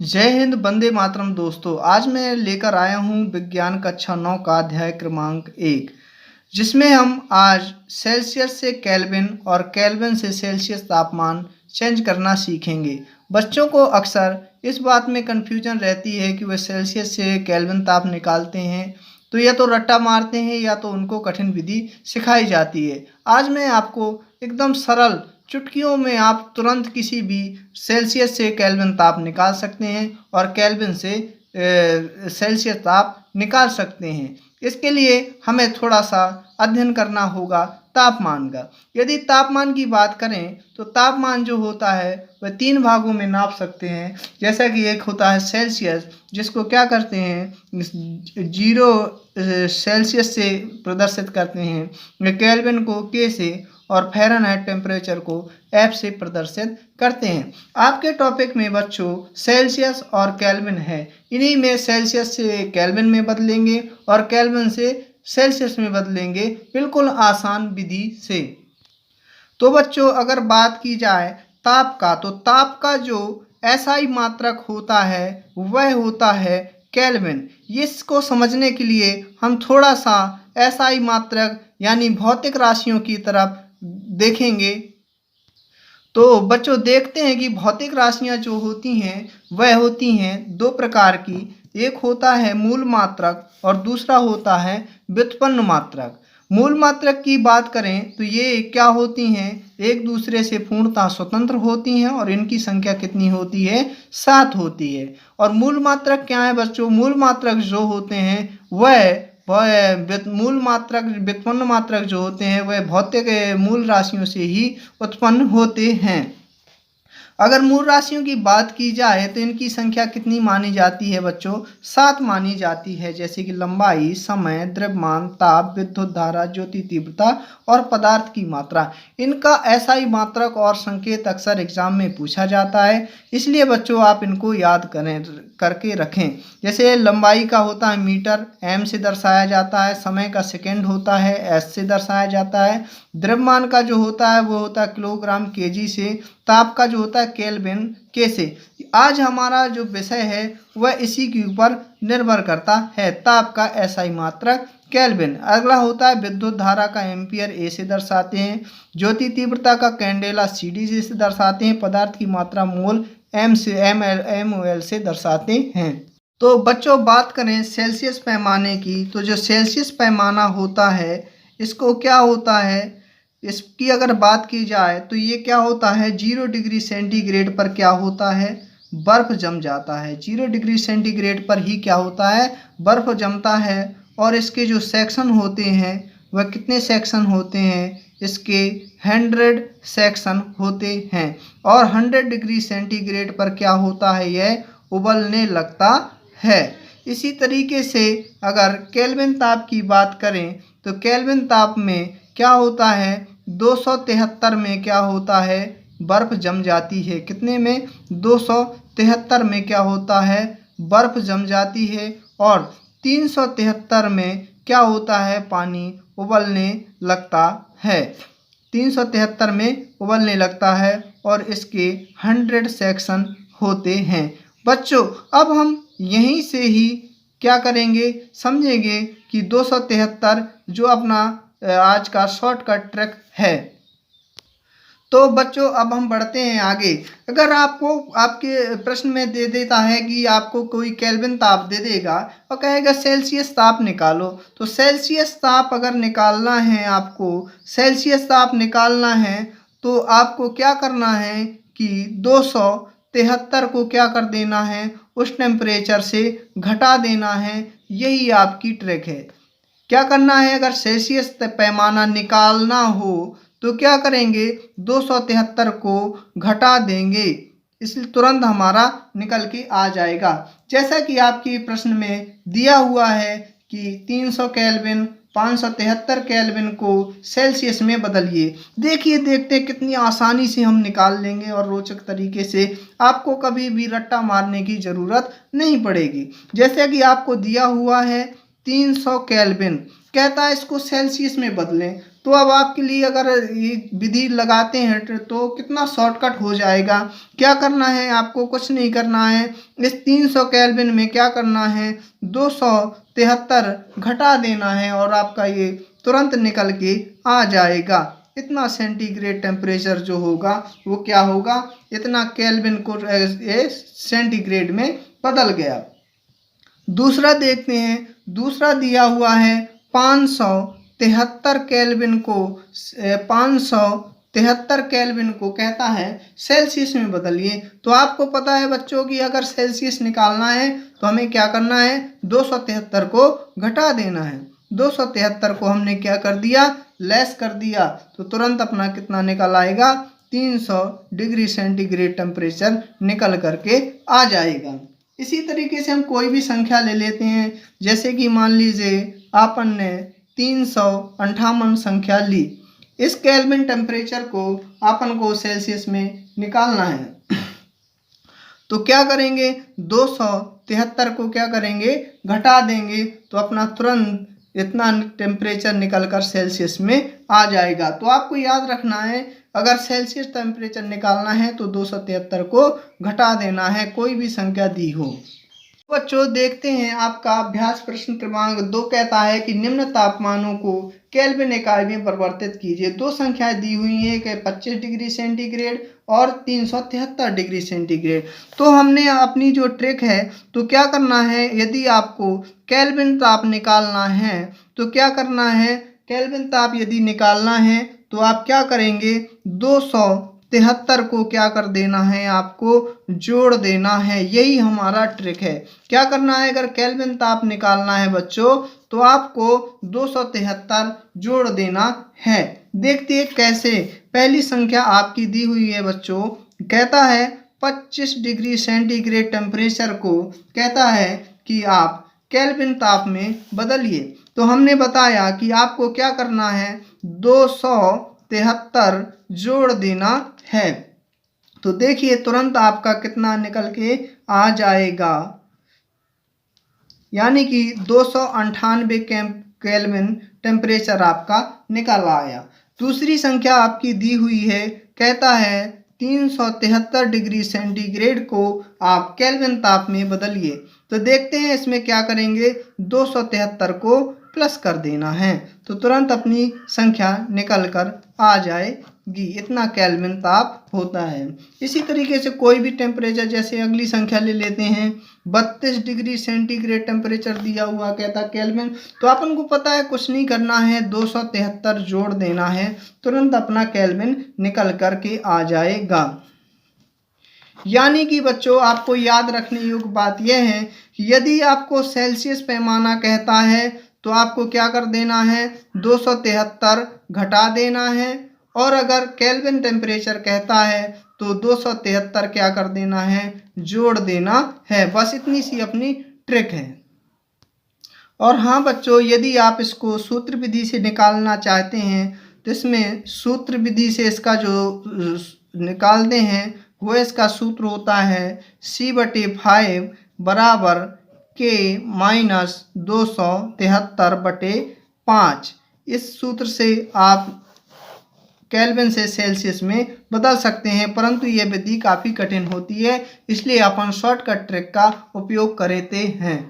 जय हिंद, वंदे मातरम। दोस्तों, आज मैं लेकर आया हूँ विज्ञान कक्षा 9 का अध्याय क्रमांक 1, जिसमें हम आज सेल्सियस से केल्विन और केल्विन से सेल्सियस तापमान चेंज करना सीखेंगे। बच्चों को अक्सर इस बात में कन्फ्यूजन रहती है कि वे सेल्सियस से केल्विन ताप निकालते हैं तो या तो रट्टा मारते हैं या तो उनको कठिन विधि सिखाई जाती है। आज मैं आपको एकदम सरल चुटकियों में आप तुरंत किसी भी सेल्सियस से केल्विन ताप निकाल सकते हैं और केल्विन से सेल्सियस ताप निकाल सकते हैं। इसके लिए हमें थोड़ा सा अध्ययन करना होगा तापमान का। यदि तापमान की बात करें तो तापमान जो होता है वह 3 भागों में नाप सकते हैं। जैसा कि एक होता है सेल्सियस, जिसको क्या करते हैं 0 सेल्सियस से प्रदर्शित करते हैं, केल्विन को के से और फ़ारेनहाइट टेम्परेचर को एफ से प्रदर्शित करते हैं। आपके टॉपिक में बच्चों सेल्सियस और केल्विन है, इन्हीं में सेल्सियस से केल्विन में बदलेंगे और केल्विन से सेल्सियस में बदलेंगे, बिल्कुल आसान विधि से। तो बच्चों, अगर बात की जाए ताप का, तो ताप का जो एसआई मात्रक होता है वह होता है केल्विन। इसको समझने के लिए हम थोड़ा सा एसआई मात्रक यानी भौतिक राशियों की तरफ देखेंगे। तो बच्चों, देखते हैं कि भौतिक राशियां जो होती हैं वह होती हैं 2 प्रकार की। एक होता है मूल मात्रक और दूसरा होता है व्युत्पन्न मात्रक। मूल मात्रक की बात करें तो ये क्या होती हैं, एक दूसरे से पूर्णतः स्वतंत्र होती हैं और इनकी संख्या कितनी होती है, 7 होती है। और मूल मात्रक क्या है बच्चों, मूल मात्रक जो होते हैं वह मूल मात्रक व्युत्पन्न मात्रक जो होते हैं वह भौतिक मूल राशियों से ही उत्पन्न होते हैं। अगर मूल राशियों की बात की जाए तो इनकी संख्या कितनी मानी जाती है बच्चों, 7 मानी जाती है। जैसे कि लंबाई, समय, द्रव्यमान, ताप, विद्युत धारा, ज्योति तीव्रता और पदार्थ की मात्रा। इनका एसआई मात्रक और संकेत अक्सर एग्जाम में पूछा जाता है, इसलिए बच्चों आप इनको याद करके रखें। जैसे लंबाई का होता है मीटर, एम से दर्शाया जाता है। समय का सेकेंड होता है, एस से दर्शाया जाता है। द्रव्यमान का जो होता है वो होता है किलोग्राम, केजी से। ताप का जो होता है केल्विन, के से। आज हमारा जो विषय है वह इसी के ऊपर निर्भर करता है, ताप का एसआई मात्रक केल्विन। अगला होता है विद्युत धारा का एम्पियर, ए से दर्शाते हैं। ज्योति तीव्रता का कैंडेला, सीडी से दर्शाते हैं। पदार्थ की मात्रा मोल, एम से MOL से दर्शाते हैं। तो बच्चों, बात करें सेल्सियस पैमाने की, तो जो सेल्सियस पैमाना होता है इसको क्या होता है, इसकी अगर बात की जाए तो ये क्या होता है, 0 डिग्री सेंटीग्रेड पर क्या होता है, बर्फ जम जाता है। 0 डिग्री सेंटीग्रेड पर ही क्या होता है, बर्फ जमता है। और इसके जो सेक्शन होते हैं वह कितने सेक्शन होते हैं, इसके 100 सेक्शन होते हैं। और 100 डिग्री सेंटीग्रेड पर क्या होता है, यह उबलने लगता है। इसी तरीके से अगर केल्विन ताप की बात करें तो केल्विन ताप में क्या होता है, 273 में क्या होता है, बर्फ जम जाती है। कितने में, 273 में क्या होता है, बर्फ जम जाती है। और 373 में क्या होता है, पानी उबलने लगता है। 373 में उबलने लगता है और इसके 100 सेक्शन होते हैं। बच्चों, अब हम यहीं से ही क्या करेंगे, समझेंगे कि 273 जो अपना आज का शॉर्टकट ट्रिक है। तो बच्चों, अब हम बढ़ते हैं आगे। अगर आपको आपके प्रश्न में दे देता है कि आपको कोई केल्विन ताप दे देगा और कहेगा सेल्सियस ताप निकालो, तो सेल्सियस ताप अगर निकालना है, आपको सेल्सियस ताप निकालना है तो आपको क्या करना है कि 273 को क्या कर देना है, उस टेम्परेचर से घटा देना है। यही आपकी ट्रिक है। क्या करना है, अगर सेल्सियस पैमाना निकालना हो तो क्या करेंगे, 273 को घटा देंगे, इसलिए तुरंत हमारा निकल के आ जाएगा। जैसा कि आपके प्रश्न में दिया हुआ है कि 300 केल्विन 573 केल्विन को सेल्सियस में बदलिए। देखिए, देखते कितनी आसानी से हम निकाल लेंगे और रोचक तरीके से। आपको कभी भी रट्टा मारने की ज़रूरत नहीं पड़ेगी। जैसे कि आपको दिया हुआ है 300 केल्विन, कहता है इसको सेल्सियस में बदलें, तो अब आपके लिए अगर ये विधि लगाते हैं तो कितना शॉर्टकट हो जाएगा। क्या करना है आपको, कुछ नहीं करना है। इस 300 केल्विन में क्या करना है, 273 घटा देना है और आपका ये तुरंत निकल के आ जाएगा। इतना सेंटीग्रेड टेम्परेचर जो होगा वो क्या होगा, इतना केल्विन को सेंटीग्रेड में बदल गया। दूसरा देखते हैं, दूसरा दिया हुआ है 573 केल्विन को 573 केल्विन को कहता है सेल्सियस में बदलिए। तो आपको पता है बच्चों कि अगर सेल्सियस निकालना है तो हमें क्या करना है, 273 को घटा देना है। 273 को हमने क्या कर दिया, लेस कर दिया, तो तुरंत अपना कितना निकल आएगा, 300 डिग्री सेंटीग्रेड टेम्परेचर निकल करके आ जाएगा। इसी तरीके से हम कोई भी संख्या ले लेते हैं, जैसे कि मान लीजिए आपन ने 358 संख्या ली। इस केल्विन टेम्परेचर को आपन को सेल्सियस में निकालना है तो क्या करेंगे, 273 को क्या करेंगे, घटा देंगे, तो अपना तुरंत इतना टेम्परेचर निकलकर सेल्सियस में आ जाएगा। तो आपको याद रखना है, अगर सेल्सियस टेम्परेचर निकालना है तो 273 को घटा देना है, कोई भी संख्या दी हो। बच्चों देखते हैं आपका अभ्यास प्रश्न क्रमांक 2 कहता है कि निम्न तापमानों को केल्विन इकाई में परिवर्तित कीजिए। दो संख्याएं दी हुई हैं कि 25 डिग्री सेंटीग्रेड और 373 डिग्री सेंटीग्रेड। तो हमने अपनी जो ट्रिक है तो क्या करना है, यदि आपको केल्विन ताप निकालना है तो क्या करना है, केल्विन ताप यदि निकालना है तो आप क्या करेंगे, 273 को क्या कर देना है, आपको जोड़ देना है। यही हमारा ट्रिक है। क्या करना है, अगर केल्विन ताप निकालना है बच्चों तो आपको 273 जोड़ देना है। देखते हैं कैसे। पहली संख्या आपकी दी हुई है बच्चों, कहता है 25 डिग्री सेंटीग्रेड टेम्परेचर को कहता है कि आप केल्विन ताप में बदलिए। तो हमने बताया कि आपको क्या करना है, 273 जोड़ देना है। तो देखिए तुरंत आपका कितना निकल के आ जाएगा, यानी कि 298 केल्विन टेम्परेचर आपका निकल आया। दूसरी संख्या आपकी दी हुई है, कहता है 373 डिग्री सेंटीग्रेड को आप केल्विन ताप में बदलिए। तो देखते हैं इसमें क्या करेंगे, 273 को प्लस कर देना है, तो तुरंत अपनी संख्या निकल कर आ जाएगी। इतना केल्विन ताप होता है। इसी तरीके से कोई भी टेम्परेचर, जैसे अगली संख्या ले लेते हैं, 32 डिग्री सेंटीग्रेड टेम्परेचर दिया हुआ कहता केल्विन। तो अपन को पता है कुछ नहीं करना है, 273 जोड़ देना है, तुरंत अपना केल्विन निकल कर के आ जाएगा। यानी कि बच्चों आपको याद रखने योग्य बात यह है कि यदि आपको सेल्सियस पैमाना कहता है तो आपको क्या कर देना है, 273 घटा देना है, और अगर केल्विन टेम्परेचर कहता है तो 273 क्या कर देना है, जोड़ देना है। बस इतनी सी अपनी ट्रिक है। और हाँ बच्चों, यदि आप इसको सूत्र विधि से निकालना चाहते हैं तो इसमें सूत्र विधि से इसका जो निकालते हैं वो इसका सूत्र होता है C/5 बराबर K माइनस 273/5। इस सूत्र से आप केल्विन से सेल्सियस में बदल सकते हैं, परंतु यह विधि काफ़ी कठिन होती है, इसलिए अपन शॉर्टकट ट्रिक का उपयोग करते हैं।